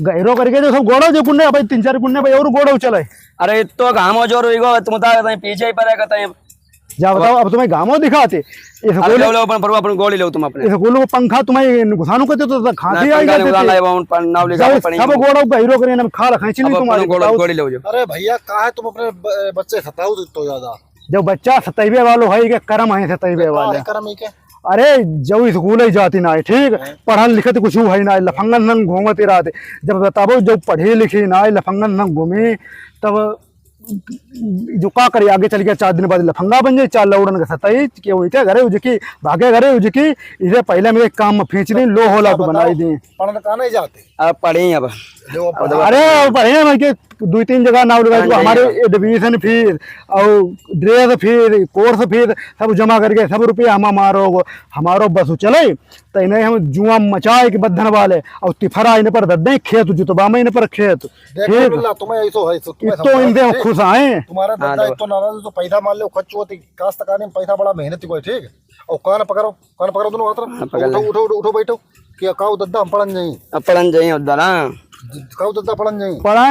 गहरो करके जो सब गोड़ो जो गुन्ने भाई 3-4 गुन्ने भाई और गोड़ो चले। अरे तो घामो जोर हुईगो तुम ता पीछे ही पड़ेगा तय जा बताओ अब तुम्हें गामो दिखाते इस अरे लो अपन परवा अपन गोली लो तुम अपने इस गोलो पंखा तुम्हें घुसानो करते तो खांसी आई जाती थी सब गोड़ो गहरो करे ना खा रखा चली तुम्हारे गोली लो जो। अरे भैया कहा है तुम अपने बच्चे सताओ तो ज्यादा जब बच्चा 27 वालो है के कर्म है 27 वाले कर्म के अरे जब स्कूल ही जाती ना ठीक पढ़ल लिखत कुछ है ना लफंगन नंग घूमते रहते जब बताबो जब पढ़े लिखे ना लफंगन नंग घूमे तब जो का करे आगे चल गया 4 दिन बाद लफंगा बन जाए 4 लौड़न का सताई के उनके घरे उजकी भागे घरे उजकी इसे पहले मेरे काम में खींचनी लो होला तो बनाई दी पढ़ने का नहीं जाते अब पढ़े अब अरे पढ़े मैं के 2-3 जगह नाम लगाई हमारे एडमिशन फीस और ड्रेस फीस कोर्स फीस सब जमा करके सब रुपये हम मारो हमारो बस चले तो इन्हें हम जुआ मचाए के बद्धन वाले और तिफरा इन पर दे खेत जुतबा में इन पर खेत ठीक तुम्हें ऐसो है तो इनसे खुश आए तुम्हारा दादा तो नाराज तो पैसा मान लो खर्च होती काश्तकारी में पैसा बड़ा मेहनत को ठीक और कान पकड़ो दोनों हाथ उठो उठो बैठो कि काऊ दद्दा हम पढ़न जाइए उधर काऊ दद्दा पढ़न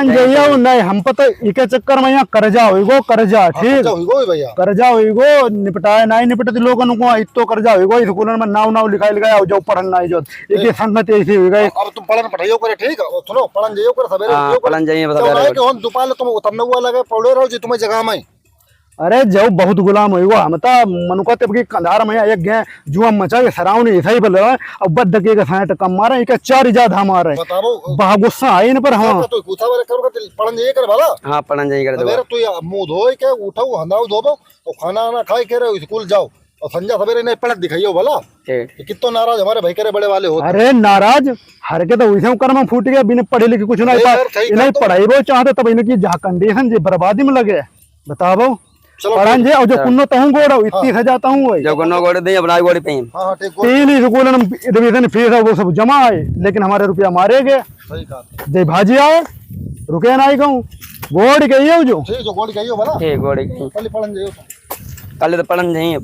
जाइए नहीं हम पता इके चक्कर में यहाँ कर्जा होइगो कर्जा ठीक भैया कर्जा होइगो निपटाए नहीं निपटती लोगन को इतो कर्जा होइगो स्कूल में नाव लिखाई लगाया जो पढ़न नहीं जो एक संगत ऐसी हो गई अब तुम पढ़न पढ़ाइयो करे ठीक सुनो पढ़न जाइयो करे सवेरे पढ़न जाइए सवेरे हम दुपार तुम उतरने हुआ लगे पढ़े रहो जी तुम्हें जगह में अरे जब बहुत गुलाम हुई हम तो मनुका तब की कंधार में एक गए जुआ मचा के सराउनी ऐसा ही बोल रहा है अब बद के साइट कम मारे एक 4 ज्यादा हमारे बहा गुस्सा आई इन पर हाँ तो गुस्सा वाले करोगे पढ़न जाइए करे भला हां पढ़न जाइए करे सवेरे तू मुंह धोए के उठो हंदाओ धोबो और खाना ना खाए के रहो स्कूल जाओ और संजा सवेरे नहीं पढ़त दिखाइयो भला कितो नाराज हमारे भाई करे बड़े वाले होते अरे नाराज हर के तो वैसे कर्म फूट गया बिना पढ़े लिखे कुछ नहीं पढ़ाई वो चाहते तब इनकी जहाँ कंडीशन जी बर्बादी में लगे बताओ पढ़न जे और जो कुन्नो तहूं गोड़ो इतनी सजाता हूं जो कुन्नो गोड़ दे अपना गोड़ी पे हां ठीक 3 स्कूल में एडमिशन फीस है वो सब जमा है लेकिन हमारे रुपया मारे गए सही कहा जे भाजी आए रुके ना कहूं गोड़ गई है जो ठीक जो गोड़ गई हो भला ठीक गोड़ी कल पढ़न जाइयो कल तो पढ़न जाइए।